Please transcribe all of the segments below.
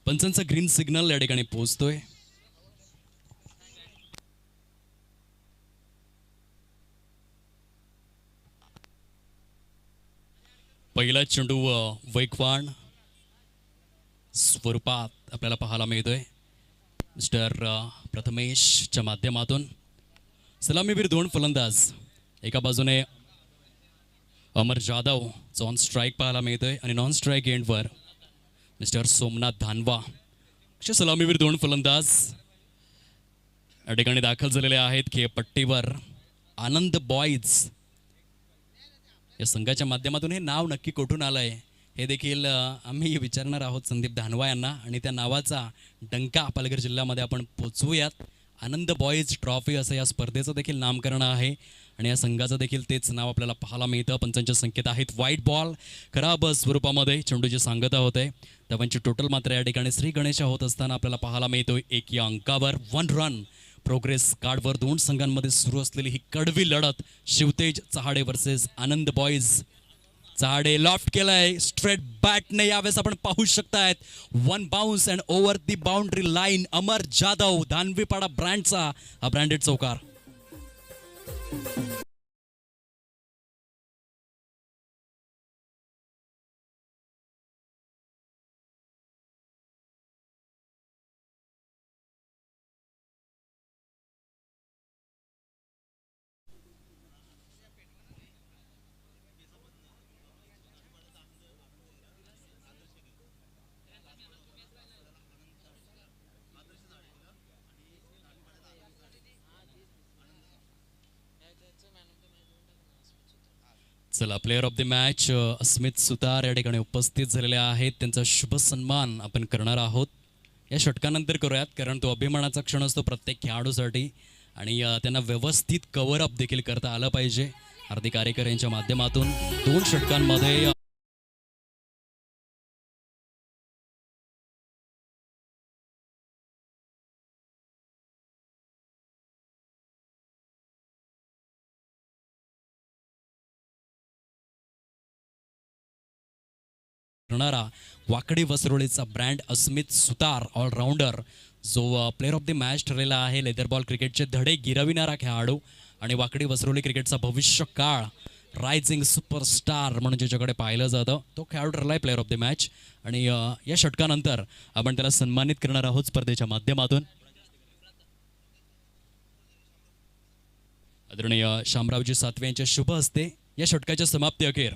पंचांचा green signal या ठिकाणी पोहोचतोय. पहिला चेंडू वेगवान स्वरूपात आपल्याला पाहायला मिळतोय. मिस्टर प्रथमेशच्या माध्यमातून सलामीवीर दोन फलंदाज, एका बाजूने अमर जाधव जो ऑन स्ट्राईक पाहायला मिळतोय आणि नॉन स्ट्राईक एंडवर मिस्टर सोमनाथ धानवा. असे सलामीवीर दोन फलंदाज या ठिकाणी दाखल झालेले आहेत खेळपट्टीवर. आनंद बॉईज या संघाच्या माध्यमातून हे नाव नक्की कुठून आलंय हे देखील आम्ही विचारणार आहोत संदीप धानवा यांना, आणि त्या नावाचा डंका पालघर जिल्ह्यामध्ये आपण पोचवूयात. आनंद बॉईज ट्रॉफी असं या स्पर्धेचं देखील नामकरण आहे आणि या संघाचं देखील तेच नाव आपल्याला पाहायला मिळतं. पंचांच्या संकेत आहेत व्हाईट बॉल, खराब स्वरूपामध्ये चेंडूची सांगता होते. धावांची टोटल मात्र या ठिकाणी श्री गणेशा होत असताना आपल्याला पाहायला मिळतोय 1 या अंकावर. 1 रन प्रोग्रेस कार्डवर दोन संघांमध्ये सुरू असलेली ही कडवी लढत. Shivtej Chahade versus Anand boys. Chahade loft केलाय स्ट्रेट बॅटने, यावेळेस आपण पाहू शकतायत 1 bounce and over the boundary line. Amar Jadhav Dhanvipada ब्रँडचा हा ब्रँडेड चौकार. चला, player of the match Asmit Sutar या ठिकाणी उपस्थित झालेले आहेत. त्यांचा शुभ सन्मान आपण करणार आहोत. या षटकानंतर करूयात, कारण तो अभिमानाचा क्षण असतो प्रत्येक खेळाडूसाठी आणि त्यांना व्यवस्थित कव्हर अप देखील करता आलं पाहिजे. हार्दिक आरेकर यांच्या माध्यमातून 2 षटकांमध्ये वाकडी वसरोळीचा ब्रँड अस्मित सुतार ऑलराऊंडर, जो प्लेअर ऑफ द मॅच ठरलेला आहे. लेदर बॉल क्रिकेटचे धडे गिरविणारा खेळाडू आणि वाकडी वसरोळी क्रिकेटचा भविष्य काळ रायझिंग सुपरस्टार म्हणून ज्याच्याकडे पाहिलं जातं तो खेळाडू ठरलाय प्लेअर ऑफ द मॅच. आणि या षटकानंतर आपण त्याला सन्मानित करणार आहोत स्पर्धेच्या माध्यमातून. आदरणीय शामरावजी सातवे यांच्या शुभ हस्ते या षटकाच्या समाप्ती अखेर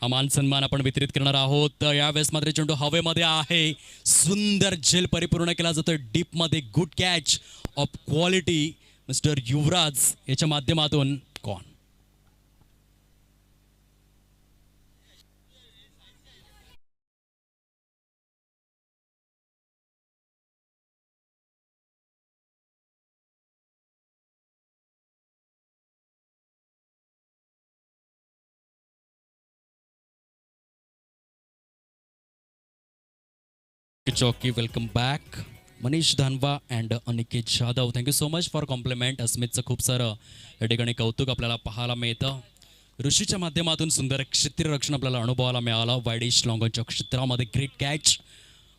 हा मान सन्मान आपण वितरित करणार आहोत. यावेळेस मात्र चेंडू हवेमध्ये आहे, सुंदर झेल परिपूर्ण केला जातोय डीप मध्ये. Good catch of quality mister Yuvraj याच्या माध्यमातून. कॉन जॉकी, welcome back. Manish Dhanwa and Aniket Jadhav, thank you so much for compliment. अस्मितचं खूप सारं या ठिकाणी कौतुक आपल्याला पाहायला मिळतं. ऋषीच्या माध्यमातून सुंदर क्षेत्ररक्षण आपल्याला अनुभवायला मिळालं. वाईडिश लॉंगॉनच्या क्षेत्रामध्ये ग्रेट कॅच.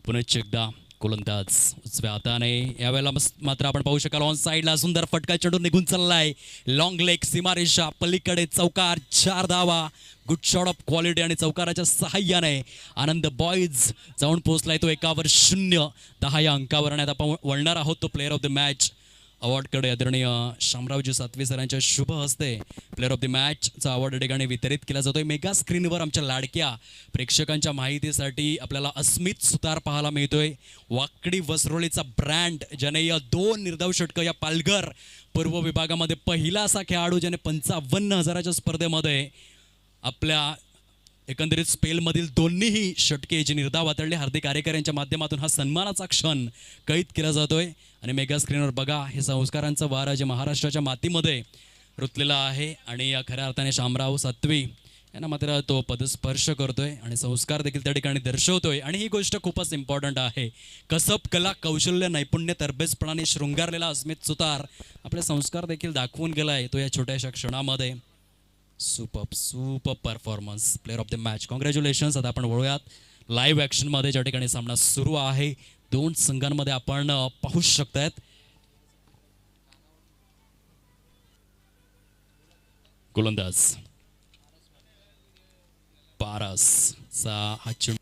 पुनश्च एकदा गोलंदाज उजव्या हाताने. यावेळेला मात्र आपण पाहू शकाल ऑन साईडला सुंदर फटका चेंडू निघून चाललाय. लॉंग लेग सीमारेषा पलीकडे चौकार. 4 धावा. गुड शॉट ऑफ क्वालिटी आणि चौकाराच्या सहाय्याने आनंद बॉईज जाऊन पोहोचलाय तो 1 0. 10 या अंकावर. आणि आता आपण वळणार आहोत तो प्लेअर ऑफ द मॅच अवॉर्डकडे. आदरणीय शामरावजी सातवे सरांच्या शुभ हस्ते प्लेअर ऑफ द मॅचचा अवॉर्ड या ठिकाणी वितरित केला जातोय. मेगा स्क्रीनवर आमच्या लाडक्या प्रेक्षकांच्या माहितीसाठी आपल्याला अस्मित सुतार पाहायला मिळतोय. वाकडी वसरोळीचा ब्रँड, ज्याने 2 निर्धाव षटकं या पालघर पूर्व विभागामध्ये पहिला असा खेळाडू ज्याने 55,000च्या स्पर्धेमध्ये आपल्या एकंदरीत स्पेलमधील दोन्हीही षटके जी निर्धाव वातळले. हार्दिक आरेकर यांच्या माध्यमातून हा सन्मानाचा क्षण कैद केला जातोय. आणि मेगा स्क्रीनवर बघा, हे संस्कारांचं वारं जे महाराष्ट्राच्या मातीमध्ये रुतलेलं आहे आणि या खऱ्या अर्थाने शामराव सातवी यांना मात्र तो पदस्पर्श करतोय आणि संस्कार देखील त्या ठिकाणी दर्शवतोय. आणि ही गोष्ट खूपच इम्पॉर्टंट आहे. कसब, कला, कौशल्य, नैपुण्य, तरबेजपणाने शृंगारलेला अस्मित सुतार आपले संस्कार देखील दाखवून गेलाय तो या छोट्याशा क्षणामध्ये. Super performance, player of the match. Congratulations. आता आपण वळूयात लाईव्ह ॲक्शनमध्ये ज्या ठिकाणी सामना सुरू आहे, दोन संघांमध्ये आपण पाहू शकतायत. गोलंदाज पारसचा हा चेंडू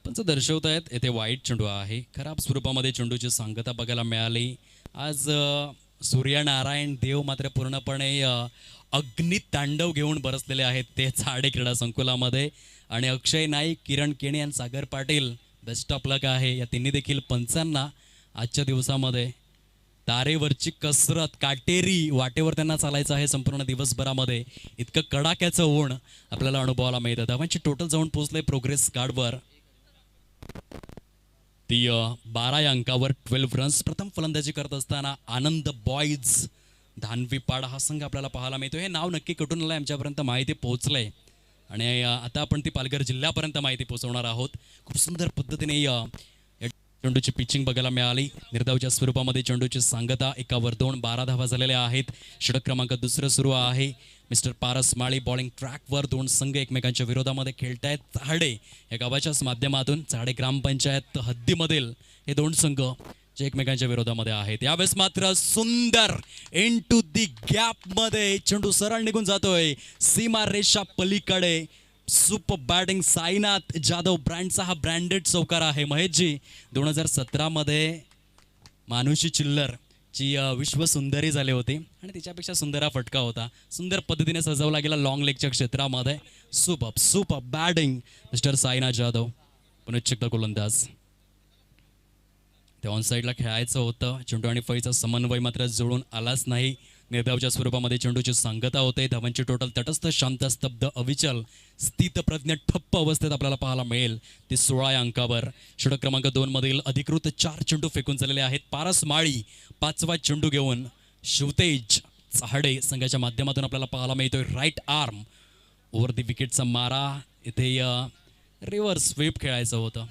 पंच दर्शवतायत येथे वाईट चेंडू आहे. खराब स्वरूपामध्ये चेंडूची सांगता बघायला मिळाली. आज सूर्यनारायण देव मात्र पूर्णपणे अग्नितांडव घेऊन बरसलेले आहेत ते चाडे क्रीडा संकुलामध्ये. आणि अक्षय नाईक, किरण केणे आणि सागर पाटील बेस्ट ऑफ लक आहे या तिन्ही देखील पंचांना आजच्या दिवसामध्ये. तारेवरची कसरत, काटेरी वाटेवर त्यांना चालायचं आहे संपूर्ण दिवसभरामध्ये. इतकं कडाक्याचं ऊन आपल्याला अनुभवायला मिळतं. धावांची टोटल जाऊन पोहोचले प्रोग्रेस कार्डवर ती 12 या अंकावर 12 रन्स. प्रथम फलंदाजी करत असताना आनंद बॉईज धानवीपाड हा संघ आपल्याला पाहायला मिळतो. हे नाव नक्की कुठून आलंय आमच्यापर्यंत माहिती पोहोचलंय आणि आता आपण ती पालघर जिल्ह्यापर्यंत माहिती पोहोचवणार आहोत. खूप सुंदर पद्धतीने चेंडूची पिचिंग बघायला मिळाली. निर्धावच्या स्वरूपामध्ये चेंडूची सांगता 1वर 2, 12 धावा झालेल्या आहेत. षटक क्रमांक 2 सुरू आहे. मिस्टर पारस माळी बॉलिंग ट्रॅकवर. दोन संघ एकमेकांच्या विरोधामध्ये खेळतायत. चाहडे या गावाच्याच माध्यमातून, चाहडे ग्रामपंचायत हद्दीमधील हे दोन संघ जे एकमेकांच्या विरोधामध्ये आहेत. यावेळेस मात्र सुंदर इनटू दी गॅप मध्ये चेंडू सरळ निघून जातोय सीमा रेषा पलीकडे. सुपर बॅटिंग साईनाथ जाधव ब्रँडचा हा ब्रँडेड चौकार आहे. महेशजी 2017 मध्ये मानुषी चिल्लर ची विश्व सुंदरी झाली होती आणि तिच्यापेक्षा सुंदर हा फटका होता. सुंदर पद्धतीने सजवला गेला लॉंग लेगच्या क्षेत्रामध्ये. Super batting mister Sainath Jadhav. पुनश्च गोलंदाज त्या ऑन साईडला खेळायचं होतं. चेंडू आणि फळीचा समन्वय मात्र जुळून आलाच नाही. निर्धावच्या स्वरूपामध्ये चेंडूची सांगता होते. धावांची टोटल तटस्थ, शांत, स्तब्ध, अविचल, स्थितप्रज्ञ, ठप्प अवस्थेत आपल्याला पाहायला मिळेल ती 16 या अंकावर. षटक क्रमांक 2 मधील अधिकृत 4 चेंडू फेकून झालेले आहेत. पारस माळी 5वा चेंडू घेऊन शिवतेज चाहडे संघाच्या माध्यमातून आपल्याला पाहायला मिळतोय. राईट आर्म ओव्हर दी विकेटचा मारा. इथे रिव्हर्स स्वीप खेळायचं होतं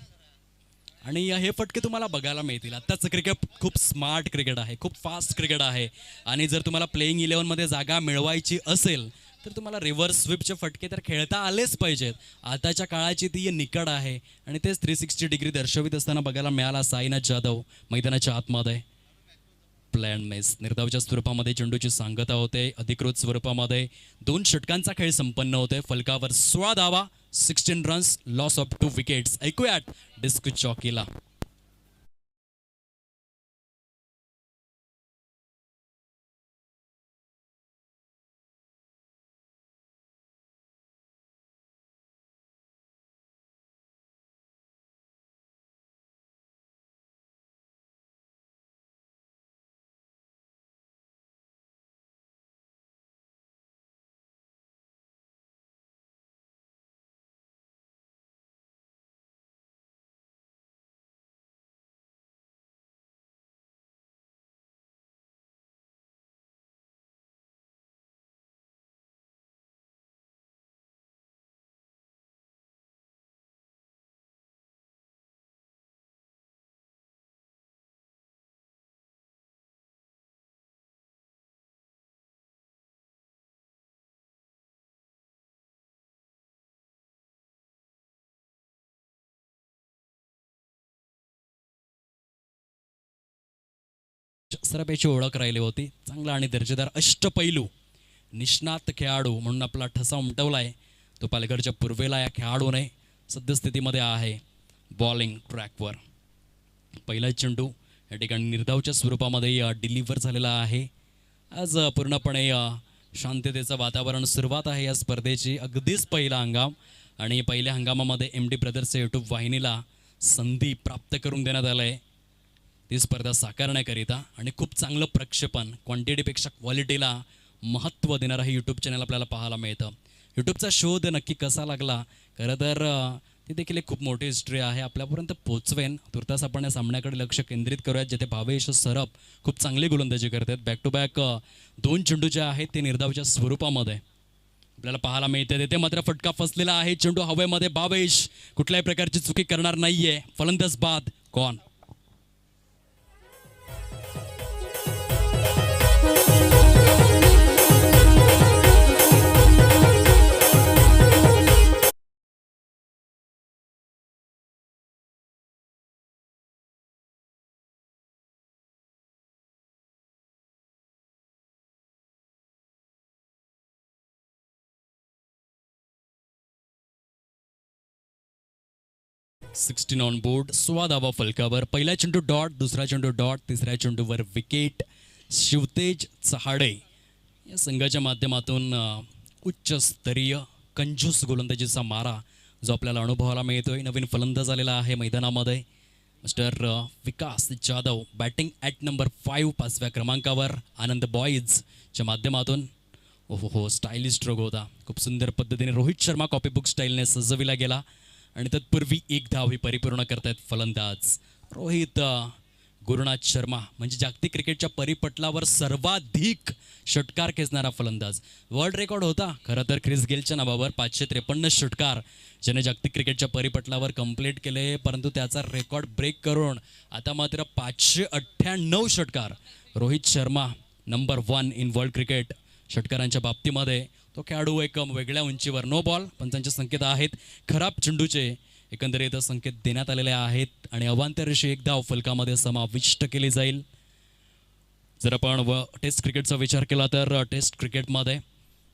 आणि हे फटके तुम्हाला बघायला मिळतील. आत्ताचं क्रिकेट खूप स्मार्ट क्रिकेट आहे, खूप फास्ट क्रिकेट आहे आणि जर तुम्हाला प्लेइंग 11मध्ये जागा मिळवायची असेल तर तुम्हाला रिव्हर्स स्वीपचे फटके तर खेळता आलेच पाहिजेत. आताच्या काळाची ती निकड आहे आणि तेच 360 डिग्री दर्शवित असताना बघायला मिळाला साईनाथ जाधव मैदानाच्या आतमध्ये. प्लॅन मेस निर्धावच्या स्वरूपामध्ये चेंडूची सांगता होते. अधिकृत स्वरूपामध्ये 2 षटकांचा खेळ संपन्न होते. फलकावर 16 धावा, 16 रन्स, लॉस ऑफ 2 विकेट्स. ऐकूयात डिस्क चॉकीला. सरापेची ओळख राहिली होती. चांगला आणि दर्जेदार अष्टपैलू निष्णात खेळाडू म्हणून आपला ठसा उमटवलाय तो पालघरच्या पूर्वेला या खेळाडूने सद्यस्थितीमध्ये आहे. बॉलिंग ट्रॅकवर पहिला चेंडू या ठिकाणी निर्धावच्या स्वरूपामध्ये डिलिव्हर झालेला आहे. आज पूर्णपणे शांततेचं वातावरण सुरुवात आहे या स्पर्धेची. अगदीच पहिला हंगाम आणि पहिल्या हंगामामध्ये MD ब्रदर्सच्या यूट्यूब वाहिनीला संधी प्राप्त करून देण्यात आलं आहे ती स्पर्धा साकारण्याकरिता. आणि खूप चांगलं प्रक्षेपण, क्वांटिटीपेक्षा क्वालिटीला महत्त्व देणारं हे यूट्यूब चॅनल आपल्याला पाहायला मिळतं. यूट्यूबचा शोध नक्की कसा लागला, खरं तर ती देखील एक खूप मोठी हिस्ट्री आहे, आपल्यापर्यंत पोचवेन. तुर्तास आपण या सामन्याकडे लक्ष केंद्रित करूयात जिथे भावेश सरप खूप चांगली गोलंदाजी करतात. बॅक टू बॅक 2 चेंडू जे आहेत ते निर्धावच्या स्वरूपामध्ये आपल्याला पाहायला मिळते. तिथे मात्र फटका फसलेला आहे. चेंडू हवेमध्ये. भावेश कुठल्याही प्रकारची चुकी करणार नाहीये. फलंदाज बाद कॉन. 16 ऑन बोर्ड, 16 धावा फलकावर. पहिला चेंडू डॉट, दुसरा चेंडू डॉट, तिसऱ्या चेंडूवर विकेट. शिवतेज चहाडे या संघाच्या माध्यमातून उच्चस्तरीय कंजूस गोलंदाजीचा मारा जो आपल्याला अनुभवायला मिळतोय. नवीन फलंदाज आलेला आहे मैदानामध्ये, mister Vikas Jadhav. Batting at number 5, 5व्या क्रमांकावर. आनंद बॉईजच्या माध्यमातून हो स्टायलिश स्ट्रोक होता. खूप सुंदर पद्धतीने रोहित शर्मा कॉपीबुक स्टाईलने सजविला गेला आणि तत्पूर्वी एक धाव ही परिपूर्ण करतायत फलंदाज रोहित गुरुनाथ शर्मा. म्हणजे जागतिक क्रिकेटच्या परिपटलावर सर्वाधिक षटकार खेचणारा फलंदाज. वर्ल्ड रेकॉर्ड होता खरं तर ख्रिस गेलच्या नावावर 553 षटकार ज्याने जागतिक क्रिकेटच्या परिपटलावर कंप्लीट केले, परंतु त्याचा रेकॉर्ड ब्रेक करून आता मात्र 598 षटकार. Rohit Sharma number 1 in world cricket षटकारांच्या बाबतीमध्ये. तो खेळाडू एक वेगळ्या उंचीवर. नो बॉल पंचांचे संकेत आहेत. खराब चेंडूचे एकंदरीत संकेत देण्यात आलेले आहेत आणि अवांतरशी एक धाव फलकामध्ये समाविष्ट केली जाईल. जर आपण टेस्ट क्रिकेटचा विचार केला तर टेस्ट क्रिकेटमध्ये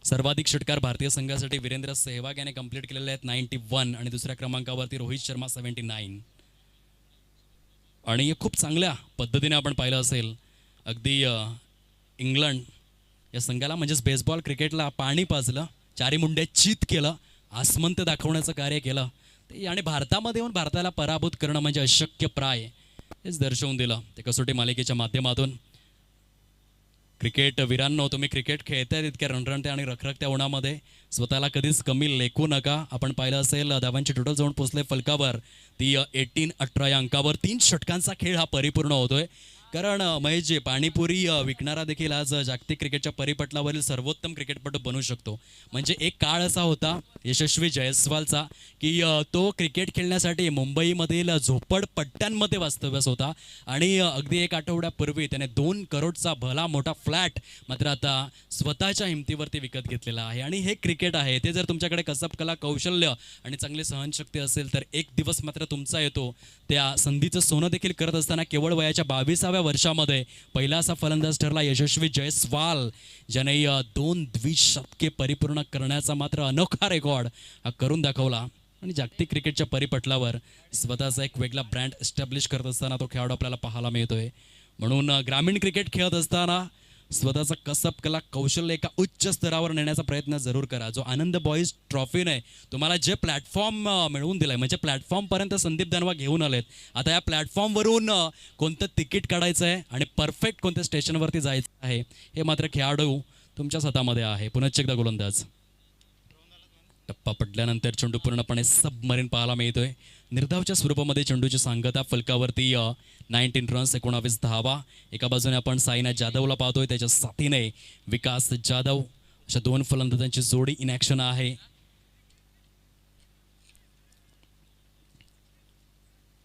सर्वाधिक षटकार भारतीय संघासाठी वीरेंद्र सेहवाग याने कंप्लीट केलेले आहेत 91 आणि दुसऱ्या क्रमांकावरती रोहित शर्मा 79. आणि खूप चांगल्या पद्धतीने आपण पाहिलं असेल अगदी इंग्लंड या संघाला म्हणजेच बेसबॉल क्रिकेटला पाणी पाजलं, चारी मुंड्या चित केलं, आसमंत दाखवण्याचं कार्य केलं ते आणि भारतामध्ये येऊन भारताला पराभूत करणं म्हणजे अशक्य प्राय हेच दर्शवून दिलं ते कसोटी मालिकेच्या माध्यमातून. क्रिकेट वीरांनो, तुम्ही क्रिकेट खेळताय इतक्या रणरणत्या आणि रखरखत्या उन्हामध्ये स्वतःला कधीच कमी लेखू नका. आपण पाहिलं असेल धावांची टोटल जाऊन पोचले फलकावर ती 18-18 या अंकावर. 3 षटकांचा खेळ हा परिपूर्ण होतोय. कारण महेशजी, पाणीपुरी विकणारा देखील आज जागतिक क्रिकेटच्या परिपटलावरील सर्वोत्तम क्रिकेटपटू बनू शकतो. म्हणजे एक काळ असा होता यशस्वी जयस्वालचा की तो क्रिकेट खेळण्यासाठी मुंबईमधील झोपडपट्ट्यांमध्ये वास्तव्यास होता आणि अगदी एक आठवड्यापूर्वी त्याने 2 करोडचा भला मोठा फ्लॅट मात्र आता स्वतःच्या हिमतीवरती विकत घेतलेला आहे. आणि हे क्रिकेट आहे, ते जर तुमच्याकडे कसब कला कौशल्य आणि चांगली सहनशक्ती असेल तर एक दिवस मात्र तुमचा येतो. त्या संधीचं सोनं देखील करत असताना केवळ वयाच्या 22व्या वर्षामध्ये पहिला असा फलंदाज ठरला यशस्वी जयस्वाल ज्याने 2 द्विशतके परिपूर्ण करण्याचा मात्र अनोखा रेकॉर्ड हा करून दाखवला आणि जागतिक क्रिकेटच्या परिपटलावर स्वतःचा एक वेगळा ब्रँड एस्टॅब्लिश करत असताना तो खेळाडू आपल्याला पाहायला मिळतोय. म्हणून ग्रामीण क्रिकेट खेळत असताना स्वतःचा कसब कला कौशल्य एका उच्च स्तरावर नेण्याचा प्रयत्न जरूर करा. जो आनंद बॉईज ट्रॉफीने तुम्हाला जे प्लॅटफॉर्म मिळवून दिलाय, म्हणजे प्लॅटफॉर्मपर्यंत संदीप दानवा घेऊन आलेत. आता या प्लॅटफॉर्मवरून कोणतं तिकीट काढायचं आहे आणि परफेक्ट कोणत्या स्टेशनवरती जायचं आहे हे मात्र खेळाडू तुमच्याच हातामध्ये आहे. पुनश्च एकदा गोलंदाज. टप्पा पडल्यानंतर चेंडू पूर्णपणे सबमरीन पाहायला मिळतोय. निर्धावच्या स्वरूपामध्ये चेंडूची सांगता फलकावरती 19 रन्स 19 धावा. एका बाजूने आपण साईनाथ जाधवला पाहतोय, त्याच्या साथीने विकास जाधव अशा 2 फलंदाजांची जोडी इन ॲक्शन आहे.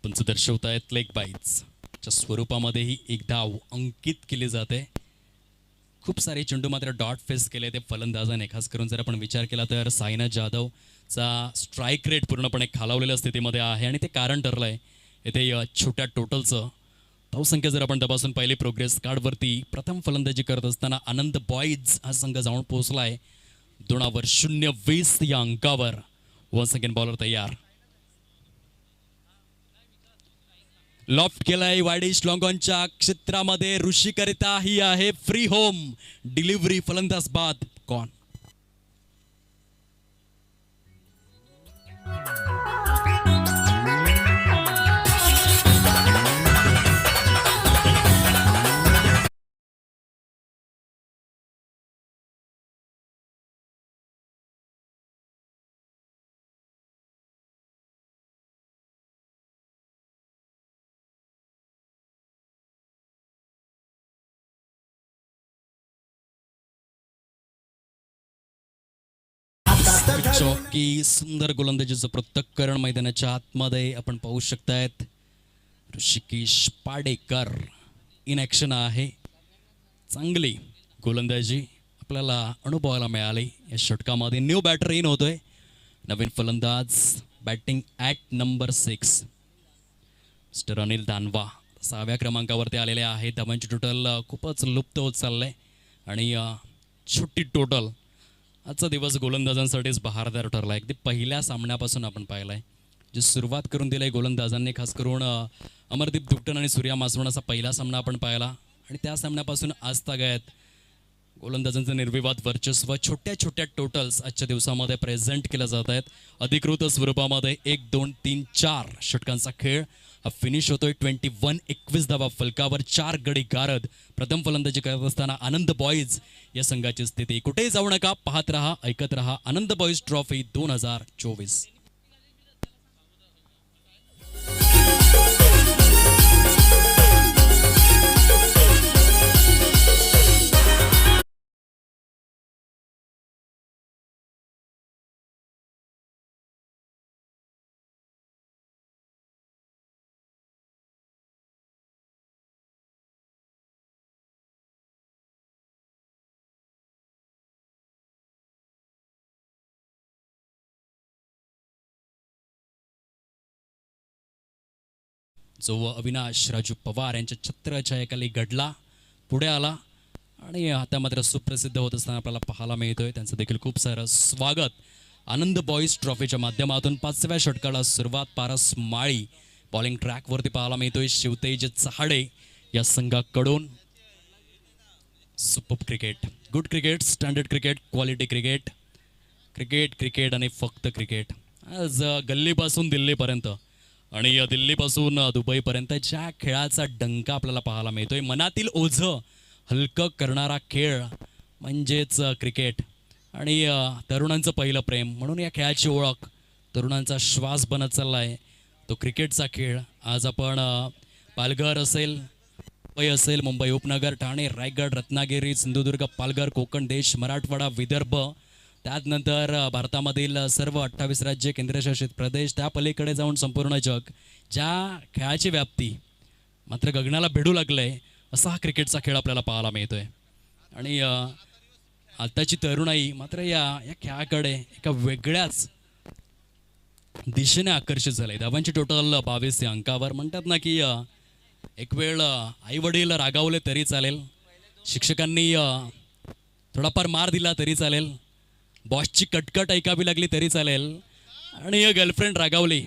पंच दर्शवतायत लेग बाईट्सच्या स्वरूपामध्येही एक धाव अंकित केली जाते. खूप सारे चेंडू मात्र डॉट फेस केले ते फलंदाजाने. खास करून जर आपण विचार केला तर साईनाथ जाधवचा स्ट्राईक रेट पूर्णपणे खालावलेल्या स्थितीमध्ये आहे आणि ते कारण ठरलं आहे येथे छोट्या टोटलचं. धावसंख्या जर आपण तपासून पाहिली प्रोग्रेस कार्डवरती प्रथम फलंदाजी करत असताना आनंद बॉईज हा संघ जाऊन पोहोचला आहे 2/020 या अंकावर. वन सेकंड बॉलर तयार. लॉफ्ट केलाय वाईडिश लॉंगॉनच्या क्षेत्रामध्ये. ऋषीकरिता ही आहे फ्री होम डिलिव्हरी. फलंदाज बाद कॉन. चौकी सुंदर गोलंदाजीचं पृथक्करण मैदानाच्या आतमध्ये आपण पाहू शकतायत. ऋषिकेश पाडेकर इन ॲक्शन आहे. चांगली गोलंदाजी आपल्याला अनुभवायला मिळाली या षटकामध्ये. न्यू बॅटर इन होतोय, नवीन फलंदाज. Batting at number 6 mister Anil Danwa 6व्या क्रमांकावरती आलेले आहेत. धावांची टोटल खूपच लुप्त होत चाललंय आणि छोटी टोटल. आजचा दिवस गोलंदाजांसाठीच बहारदार ठरला. अगदी पहिल्या सामन्यापासून आपण पाहिलं आहे जे सुरुवात करून दिली गोलंदाजांनी, खास करून अमरदीप दुट्टन आणि सूर्या मासवणाचा पहिला सामना आपण पाहिला आणि त्या सामन्यापासून आज तागायत गोलंदाजांचं निर्विवाद वर्चस्व, छोट्या छोट्या टोटल्स आजच्या दिवसामध्ये प्रेझेंट केल्या जात आहेत. अधिकृत स्वरूपामध्ये 1, 2, 3, 4 षटकांचा खेळ हा फिनिश होतोय. 21 धावा फलकावर, 4 गडी गारद. प्रथम फलंदाजी करत असताना आनंद बॉईज या संघाची स्थिती. कुठेही जाऊ नका, पाहत रहा, ऐकत रहा. आनंद बॉईज ट्रॉफी 2024. जो अविनाश राजू पवार यांच्या छत्रछायाखाली घडला, पुढे आला आणि आता मात्र सुप्रसिद्ध होत असताना आपल्याला पाहायला मिळतोय. त्यांचं देखील खूप सारं स्वागत. आनंद बॉईज ट्रॉफीच्या माध्यमातून 5व्या षटकाला सुरुवात. पारस माळी बॉलिंग ट्रॅकवरती पाहायला मिळतोय. शिवतेज चहाडे या संघाकडून. Super cricket, good cricket, standard cricket, quality cricket, cricket cricket आणि फक्त क्रिकेट. आज गल्लीपासून दिल्लीपर्यंत आणि दिल्लीपासून दुबईपर्यंत ज्या खेळाचा डंका आपल्याला पाहायला मिळतोय, मनातील ओझं हलकं करणारा खेळ म्हणजेच क्रिकेट. आणि तरुणांचं पहिलं प्रेम म्हणून या खेळाची ओळख, तरुणांचा श्वास बनत चालला आहे तो क्रिकेटचा खेळ. आज आपण पालघर असेल, मुंबई असेल, मुंबई उपनगर, ठाणे, रायगड, रत्नागिरी, सिंधुदुर्ग, पालघर, कोकण, देश, मराठवाडा, विदर्भ, त्यानंतर भारतामधील सर्व 28 राज्य, केंद्रशासित प्रदेश, त्या पलीकडे जाऊन संपूर्ण जग, ज्या खेळाची व्याप्ती मात्र गगनाला भिडू लागलंय असा हा क्रिकेटचा खेळ आपल्याला पाहायला मिळतोय. आणि आताची तरुणाई मात्र या खेळाकडे एका वेगळ्याच दिशेने आकर्षित झाले. धावांची टोटल 22 या अंकावर. म्हणतात ना की एक वेळ आई वडील रागावले तरी चालेल, शिक्षकांनी थोडाफार मार दिला तरी चालेल, बॉसची कटकट ऐकावी लागली तरी चालेल आणि गर्लफ्रेंड रागावली,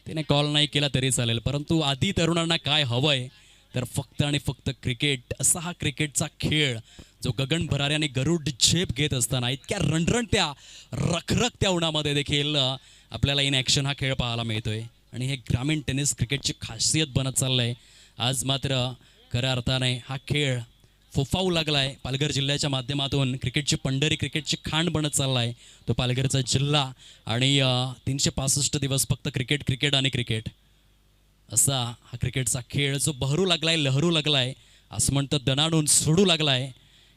तिने कॉल नाही केला तरी चालेल, परंतु आधी तरुणांना काय हवंय तर फक्त आणि फक्त क्रिकेट. असा हा क्रिकेटचा खेळ जो गगन भराऱ्याने गरुड झेप घेत असताना इतक्या रणरणत्या रखरखत्या उन्हामध्ये देखील आपल्याला इन ॲक्शन हा खेळ पाहायला मिळतोय. आणि हे ग्रामीण टेनिस क्रिकेटची खासियत बनत चाललंय. आज मात्र खऱ्या अर्थाने हा खेळ फोफावू लागलाय. पालघर जिल्ह्याच्या माध्यमातून क्रिकेटची पंढरी, क्रिकेटची खाण बनत चाललाय तो पालघरचा जिल्हा. आणि 365 दिवस फक्त क्रिकेट, क्रिकेट आणि क्रिकेट असा हा क्रिकेटचा खेळ जो बहरू लागलाय, लहरू लागलाय, असं म्हणतं दणाणून सोडू लागलाय.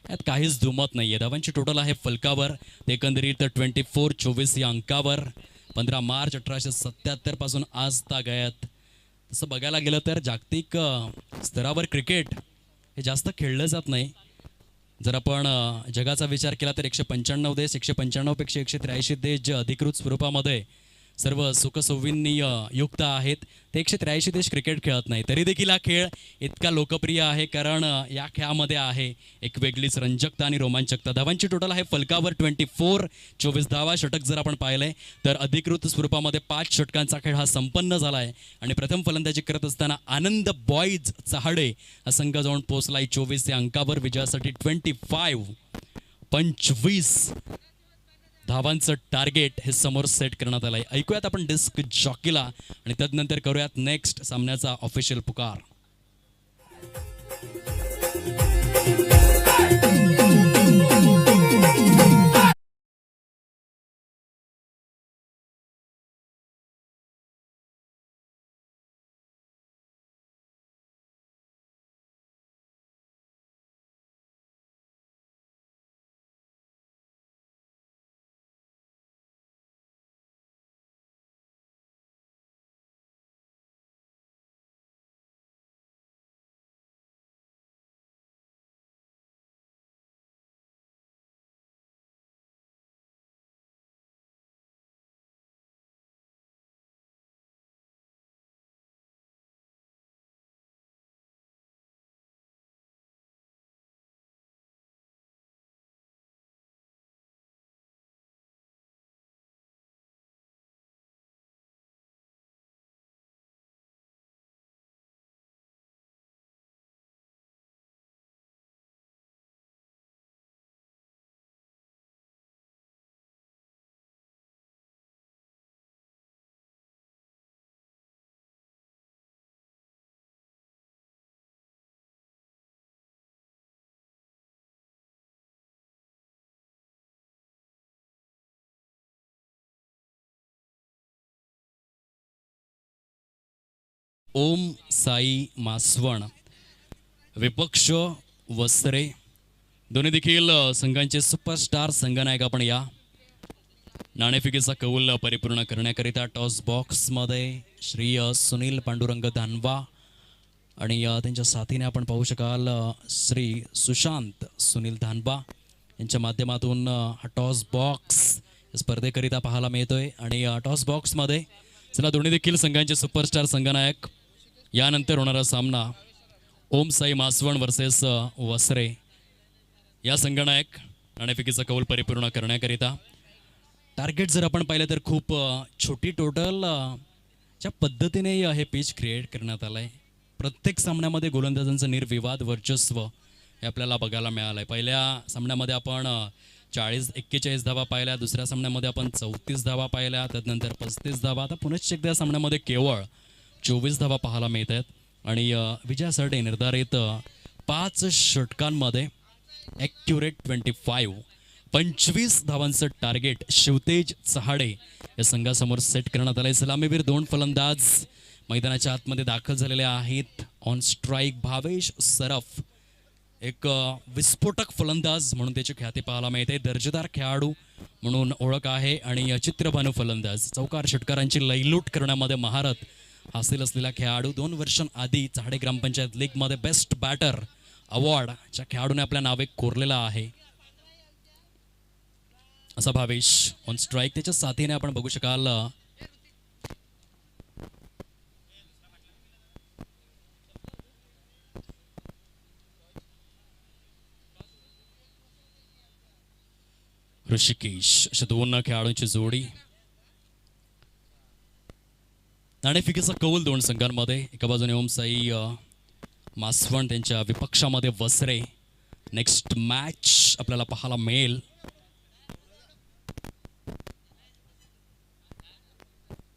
यात काहीच दुमत नाही आहे. धावांची टोटल आहे फलकावर एकंदरीत 24 या अंकावर. 15 मार्च 1877 पासून आज तागायत. तसं बघायला गेलं तर जागतिक स्तरावर क्रिकेट हे जास्त खेळलं जात नाही. जर आपण जगाचा विचार केला तर 195 देश, 195 पेक्षा 183 देश जे अधिकृत स्वरूपामध्ये सर्व सुखसौविन्य युक्त आहेत, ते 183 देश क्रिकेट खेळत नाही. तरी देखील हा खेळ इतका लोकप्रिय आहे कारण या खेळामध्ये आहे एक वेगळीच रंजकता आणि रोमांचकता. धावांची टोटल आहे फलकावर 24 धावा. षटक जर आपण पाहिलंय तर अधिकृत स्वरूपामध्ये 5 षटकांचा खेळ हा संपन्न झाला आहे. आणि प्रथम फलंदाजी करत असताना आनंद बॉईज चहाडे हा संघ जाऊन पोहोचलाय 24 या अंकावर. विजयासाठी 25 धावांचं टार्गेट हे समोर सेट करण्यात आलंय. ऐकूयात आपण डिस्क जॉकीला आणि त्यानंतर करूयात नेक्स्ट सामन्याचा ऑफिशियल पुकार. ओम साई मासवण, विपक्ष वसरे, दोन्ही देखील संघांचे सुपरस्टार संघनायक आपण या नाणेफेकीचा कौल परिपूर्ण करण्याकरिता टॉस बॉक्समध्ये श्री सुनील पांडुरंग धानवा आणि त्यांच्या साथीने आपण पाहू शकाल श्री सुशांत सुनील धानबा यांच्या माध्यमातून हा टॉस बॉक्स स्पर्धेकरिता पाहायला मिळतोय. आणि टॉस बॉक्समध्ये चला दोन्ही देखील संघांचे सुपरस्टार संघनायक. यानंतर होणारा सामना ओम साई मासवण वर्सेस वसरे या संघनायक नाणेफेकीचा कौल परिपूर्ण करण्याकरिता. टार्गेट जर आपण पाहिलं तर खूप छोटी टोटल ज्या पद्धतीने हे पिच क्रिएट करण्यात आलं आहे. प्रत्येक सामन्यामध्ये गोलंदाजांचं निर्विवाद वर्चस्व हे आपल्याला बघायला मिळालं आहे. पहिल्या सामन्यामध्ये आपण 40-41 धावा पाहिल्या, दुसऱ्या सामन्यामध्ये आपण 34 धावा पाहिल्या, त्यानंतर 35 धावा, आता पुनश्च एकदा सामन्यामध्ये केवळ 24 धावा पाहायला मिळत आहेत. आणि विजयासाठी निर्धारित 5 षटकांमध्ये ॲक्युरेट 25 धावांचं टार्गेट शिवतेज चहाडे या संघासमोर सेट करण्यात आलं आहे. सलामीवीर 2 फलंदाज मैदानाच्या आतमध्ये दाखल झालेले आहेत. ऑन स्ट्राईक भावेश सरफ, एक विस्फोटक फलंदाज म्हणून त्याची ख्याती पाहायला मिळते. दर्जेदार खेळाडू म्हणून ओळख आहे. आणि चित्रभानू फलंदाज, चौकार षटकारांची लयलूट करण्यामध्ये महारत हासिल असलेला खेळाडू. 2 वर्षांआधी चहाडे ग्रामपंचायत लीगमध्ये बेस्ट बॅटर अवॉर्डच्या खेळाडूने आपल्या नावे कोरलेला आहे असा भावेश ऑन स्ट्राईक. त्याच्या साथीने आपण बघू शकाल ऋषिकेश, अशा 2 खेळाडूंची जोडी. नाणेफेकीचा कौल 2 संघांमध्ये. एका बाजूने ओम साई मासवण, त्यांच्या विपक्षामध्ये वसरे. नेक्स्ट मॅच आपल्याला पाहायला मिळेल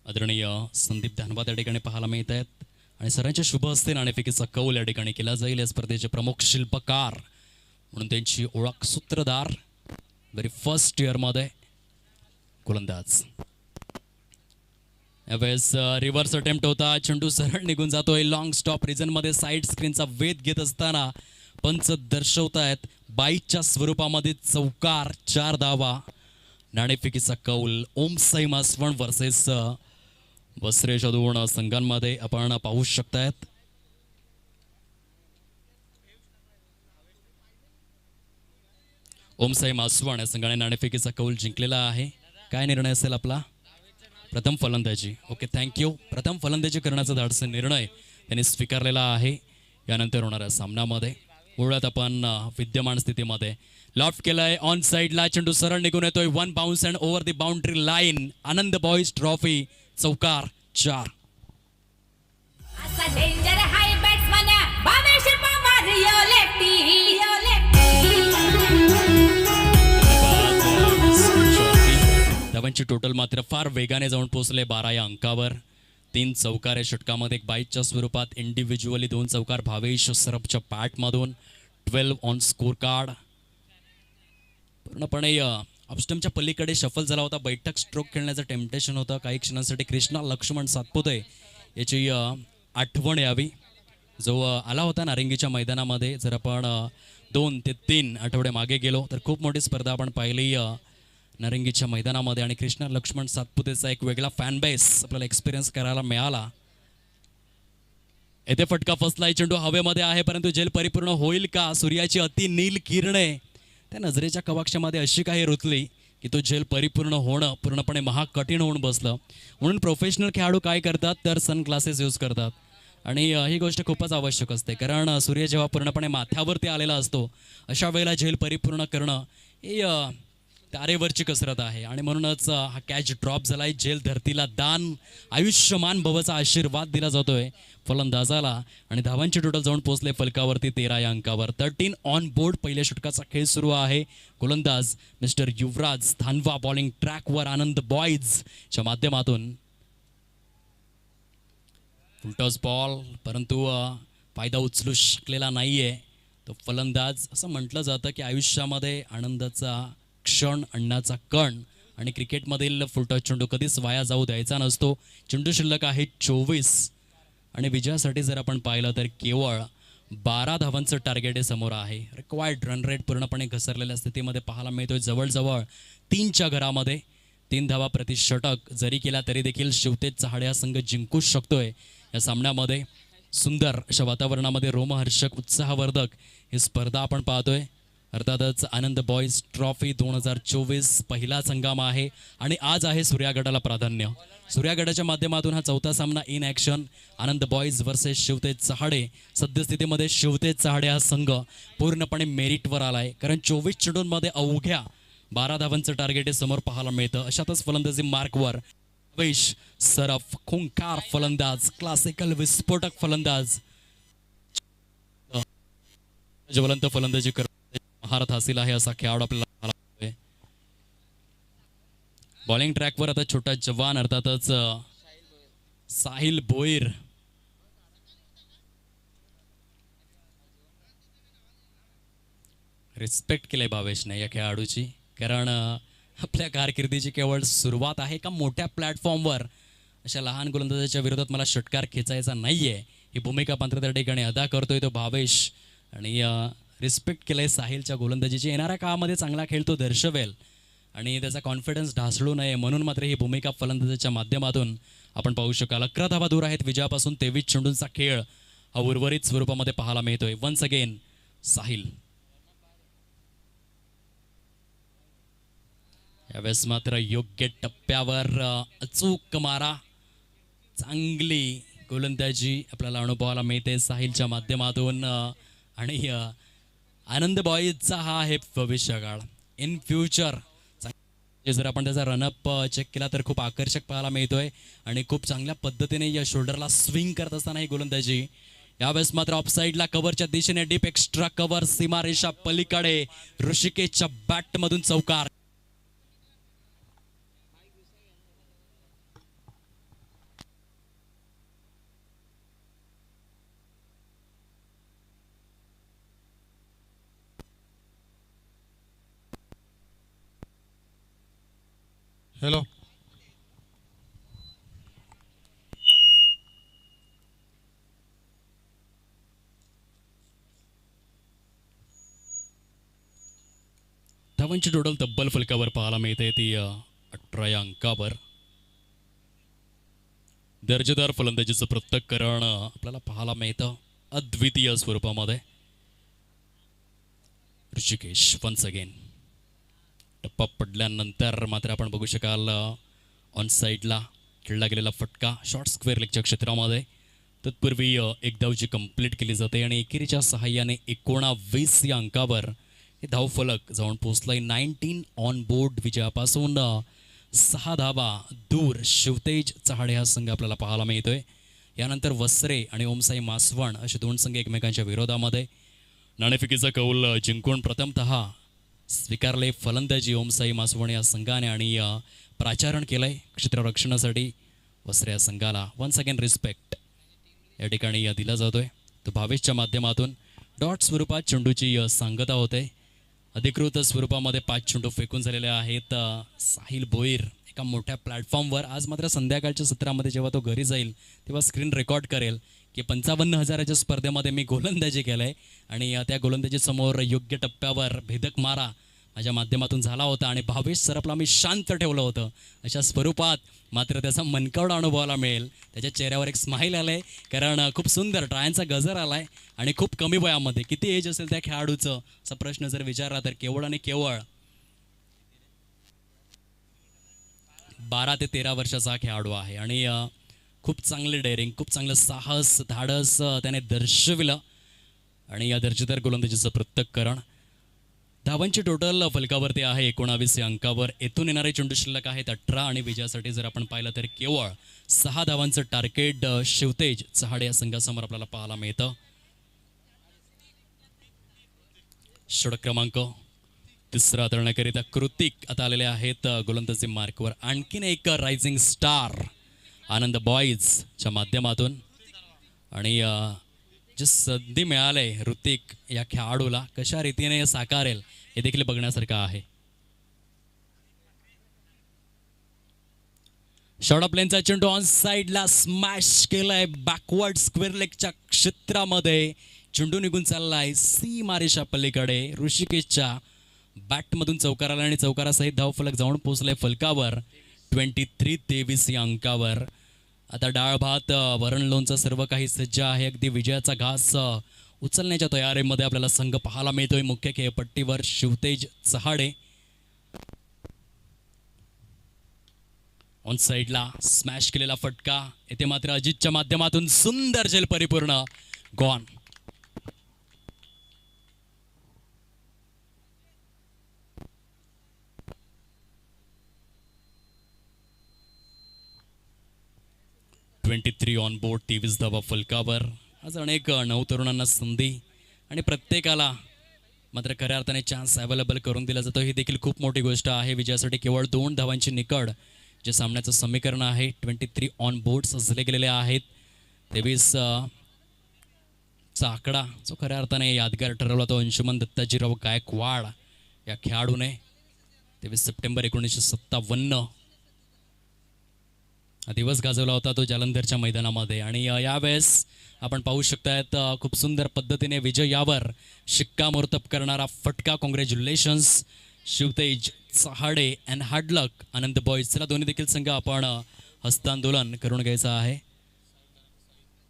आदरणीय संदीप धानबा त्या ठिकाणी पाहायला मिळत आहेत. आणि सरांच्या शुभ हस्ते नाणेफेकीचा कौल या ठिकाणी केला जाईल. या स्पर्धेचे प्रमुख शिल्पकार म्हणून त्यांची ओळख सूत्रधार व्हेरी फर्स्ट इयरमध्ये गोलंदाज. यावेळेस रिव्हर्स अटेम्प्ट होता, चेंडू सरळ निघून जातोय. लॉंग स्टॉप रिजनमध्ये साईड स्क्रीनचा वेध घेत असताना पंच दर्शवतायत बाईच्या स्वरूपामध्ये चौकार, 4 धावा. नाणेफेकीचा कौल ओम साई मासवण वर्सेस वसरेच्या 2 संघांमध्ये आपण पाहू शकतायत. ओम साई मासवण या संघाने नाणेफेकीचा कौल जिंकलेला आहे. काय निर्णय असेल आपला? प्रथम फलंदाजी. Okay, thank you. प्रथम फलंदाजी करण्याचा धाडसी निर्णय त्यांनी स्वीकारलेला आहे. यानंतर होणाऱ्या सामन्यामध्ये मुळात आपण विद्यमान स्थितीमध्ये लॉफ्ट केलाय. ऑन साईडला चेंडू सरळ निघून येतोय. 1 bounce and over the boundary line. Anand boys trophy, चौकार, 4. धावांची टोटल मात्र फार वेगाने जाऊन पोहोचले 12 या अंकावर. 3 चौकार या षटकामध्ये, 1 बाईटच्या स्वरूपात. इंडिव्हिज्युअली 2 चौकार भावेश सरफच्या पॅटमधून. 12 on score card. पूर्णपणे अपस्टमच्या पलीकडे शफल झाला होता. बैठक स्ट्रोक खेळण्याचं टेम्पटेशन होतं. काही क्षणांसाठी कृष्णा लक्ष्मण सातपुते याची आठवण यावी, जो आला होता नारिंगीच्या मैदानामध्ये. जर आपण 2 ते 3 आठवडे मागे गेलो तर खूप मोठी स्पर्धा आपण पाहिली नारिंगीच्या मैदानामध्ये. आणि कृष्णा लक्ष्मण सातपुतेचा एक वेगळा फॅन बेस आपल्याला एक्सपिरियन्स करायला मिळाला. येथे फटका फसलाय, चेंडू हवेमध्ये आहे, परंतु झेल परिपूर्ण होईल का? सूर्याची अति नील किरणे त्या नजरेच्या कवाक्षामध्ये अशी काही रुतली की तो झेल परिपूर्ण होणं पूर्णपणे महाकठीण होऊन बसलं. म्हणून प्रोफेशनल खेळाडू काय करतात तर सन ग्लासेस यूज करतात. आणि ही गोष्ट खूपच आवश्यक असते, कारण सूर्य जेव्हा पूर्णपणे माथ्यावरती आलेला असतो अशा वेळेला झेल परिपूर्ण करणं ही तारेवरची कसरत आहे. आणि म्हणूनच हा कॅच ड्रॉप झालाय. झेल धरतीला दान, आयुष्यमान भवचा आशीर्वाद दिला जातोय फलंदाजाला. आणि धावांची टोटल जाऊन पोहोचले फलकावरती 13 या अंकावर. 13 ऑन बोर्ड. पहिल्या षटकाचा खेळ सुरू आहे. गोलंदाज मिस्टर युवराज धानवा, बॉलिंग ट्रॅकवर आनंद बॉईजच्या माध्यमातून. फुलटॉस बॉल, परंतु फायदा उचलू शकलेला नाहीये तो फलंदाज. असं म्हटलं जातं की आयुष्यामध्ये आनंदाचा क्षण, अण्णाचा कण, आणि क्रिकेटमधील फुलटॉस चेंडू कधीच वाया जाऊ द्यायचा नसतो. चेंडू शिल्लक आहे 24 आणि विजयासाठी जर आपण पाहिलं तर केवळ 12 धावांचं टार्गेट हे समोर आहे. रिक्वायर्ड रन रेट पूर्णपणे घसरलेल्या स्थितीमध्ये पाहायला मिळतोय. जवळजवळ 3च्या घरामध्ये 3 धावा प्रति षटक जरी केला तरी देखील शिवतेज चहाडे हा संघ जिंकूच शकतोय या सामन्यामध्ये. सुंदर अशा वातावरणामध्ये रोमहर्षक उत्साहवर्धक ही स्पर्धा आपण पाहतोय. अर्थातच आनंद बॉईज ट्रॉफी 2024 पहिलाच हंगाम आहे आणि आज आहे सूर्यागडाला प्राधान्य. सूर्यागडाच्या माध्यमातून हा चौथा सामना in action Anand boys versus Shivtej Chahade. सद्यस्थितीमध्ये शिवतेज चहाडे हा संघ पूर्णपणे मेरिटवर आलाय, कारण 24 चेंडूंमध्ये अवघ्या 12 धावांचं टार्गेट हे समोर पाहायला मिळतं. अशातच फलंदाजी मार्कवर वेश सरफ खुंकार फलंदाज, क्लासिकल विस्फोटक फलंदाज, ज्वलंत फलंदाजी करत महारथ हासिल आहे असा खेळाडू आपल्याला पाहायला मिळतोय. बॉलिंग ट्रॅकवर आता छोटा जवान अर्थातच साहिल भोईर. रिस्पेक्ट केले भावेशने या खेळाडूची, कारण आपल्या कारकिर्दीची केवळ सुरुवात आहे का मोठ्या प्लॅटफॉर्मवर अशा लहान गोलंदाजाच्या विरोधात मला षटकार खेचायचा नाहीये ही भूमिका मात्र त्या ठिकाणी अदा करतोय तो भावेश. आणि रिस्पेक्ट केलंय साहिलच्या गोलंदाजीची. येणाऱ्या काळामध्ये चांगला खेळ तो दर्शवेल आणि त्याचा कॉन्फिडन्स ढासळू नये म्हणून मात्र ही भूमिका फलंदाजाच्या माध्यमातून आपण पाहू शकाल. 11 धावा दूर आहेत विजयापासून. 23 चेंडूंचा खेळ हा उर्वरित स्वरूपामध्ये पाहायला मिळतोय. Once again Sahil. यावेळेस मात्र योग्य टप्प्यावर अचूक मारा, चांगली गोलंदाजी आपल्याला अनुभवायला मिळते साहिलच्या माध्यमातून. आणि आनंद बॉईजचा हा आहे भविष्यकाळ. इन फ्युचर जर आपण त्याचा रनअप चेक केला तर खूप आकर्षक पाहायला मिळतोय आणि खूप चांगल्या पद्धतीने या शोल्डरला स्विंग करत असताना ही गोलंदाजी. यावेळेस मात्र ऑफसाईडला कव्हरच्या दिशेने डीप एक्स्ट्रा कव्हर, सीमारेषा पलीकडे ऋषिकेशच्या बॅटमधून चौकार. हॅलो. धावांची टोटल तब्बल फलकावर पाहायला मिळते ती 18 या अंकावर. दर्जेदार फलंदाजीचं पृथक्करण आपल्याला पाहायला मिळतं अद्वितीय स्वरूपामध्ये. Rishikesh once again. टप्पा पडल्यानंतर मात्र आपण बघू शकाल ऑन साईडला खेळला गेलेला फटका शॉर्ट स्क्वेअर लेगच्या क्षेत्रामध्ये. तत्पूर्वी एक धावची कंप्लीट केली जाते आणि एकेरीच्या सहाय्याने 19 या अंकावर हे धावफलक जाऊन पोहोचलंय. 19 ऑन बोर्ड विजयापासून 6 धावा दूर शिवतेज चहाडे हा संघ आपल्याला पाहायला मिळतोय. यानंतर वसरे आणि ओमसाई मासवण असे दोन संघ एकमेकांच्या विरोधामध्ये. नाणेफेकीचा कौल जिंकून प्रथमतः स्वीकारले फलंदाजी ओमसाई मासवण या संघाने आणि प्राचारण केलंय क्षेत्ररक्षणासाठी वसरे या संघाला. वन्स अगेन रिस्पेक्ट या ठिकाणी दिला जातोय तो भावेशच्या माध्यमातून. डॉट स्वरूपात चेंडूची सांगता होते. अधिकृत स्वरूपामध्ये 5 चेंडू फेकून झालेले आहेत. साहिल भोईर एका मोठ्या प्लॅटफॉर्मवर. आज मात्र संध्याकाळच्या सत्रामध्ये जेव्हा तो घरी जाईल तेव्हा स्क्रीन रेकॉर्ड करेल की 55,000च्या स्पर्धेमध्ये मी गोलंदाजी केलंय आणि त्या गोलंदाजीसमोर योग्य टप्प्यावर भेदक मारा माझ्या माध्यमातून झाला होता आणि भावेश सरपला मी शांत ठेवलं होतं. अशा स्वरूपात मात्र त्याचा मनकवडा अनुभवायला मिळेल. त्याच्या चेहऱ्यावर एक स्माईल आलाय, कारण खूप सुंदर टाळ्यांचा गजर आलाय आणि खूप कमी वयामध्ये. किती एज असेल त्या खेळाडूचं असा प्रश्न जर विचारला तर केवळ आणि केवळ 12 ते 13 वर्षाचा हा खेळाडू आहे आणि खूप चांगले डेअरिंग, खूप चांगलं साहस, धाडस त्याने दर्शविलं आणि या दर्जेदार गोलंदाजीचं पृथक्करण. धावांची टोटल फलकावरती आहे 19 या अंकावर. येथून येणारे चेंडू शिल्लक आहेत 18 आणि विजयासाठी जर आपण पाहिलं तर केवळ 6 धावांचं टार्गेट शिवतेज चहाडे या संघासमोर आपल्याला पाहायला मिळतं. षटक क्रमांक 3 हाताळण्याकरिता कृतिक आता आलेले आहेत गोलंदाजी मार्कवर. आणखीन एक रायझिंग स्टार आनंद बॉईजच्या माध्यमातून आणि जे संधी मिळाले ऋतिक या खेळाडूला कशा रीतीने साकारेल हे देखील बघण्यासारखं आहे. शॉर्ट प्लेनचा चेंडू ऑन साइडला स्मॅश केलाय बॅकवर्ड स्क्वेअर लेगच्या क्षेत्रामध्ये. चेंडू निघून चाललाय सी मारेशा पलीकडे. ऋषिकेशच्या बॅटमधून चौकाराला आणि चौकारासहित धावफलक जाऊन पोहोचलाय फलकावर. 23-23 या अंकावर. आता डाळ भात वरण लोणचं सर्व काही सज्ज आहे. अगदी विजयाचा घास उचलण्याच्या तयारीमध्ये आपल्याला संघ पाहायला मिळतोय. मुख्य खेळपट्टीवर शिवतेज चहाडे. ऑन साइडला स्मॅश केलेला फटका येथे मात्र अजितच्या माध्यमातून सुंदर झेल परिपूर्ण गॉन. (23 ऑन बोर्ड) 23 धावा फलकावर. आज अनेक नवतरुणांना संधी आणि प्रत्येकाला मात्र खऱ्या अर्थाने चान्स अवेलेबल करून दिला जातो. ही देखील खूप मोठी गोष्ट आहे. विजयासाठी केवळ 2 धावांची निकड जे सामन्याचं समीकरण आहे. 23 ऑन बोर्ड सजले गेलेले आहेत. 23 चा आकडा जो खऱ्या अर्थाने यादगार ठरवला तो अंशुमन दत्ताजीराव गायकवाड या खेळाडूने. 23 सप्टेंबर 1957 हा दिवस गाजवला होता तो जालंधरच्या मैदानामध्ये. आणि यावेळेस आपण पाहू शकतायत खूप सुंदर पद्धतीने विजय यावर शिक्कामोर्तब करणारा फटका. Congratulations Shivtej Chahade and hard luck Anand boys. चला दोन्ही देखील संघ आपण हस्तांदोलन करून घ्यायचं आहे.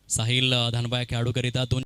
साहिल धानबा या खेळाडूकरिता 2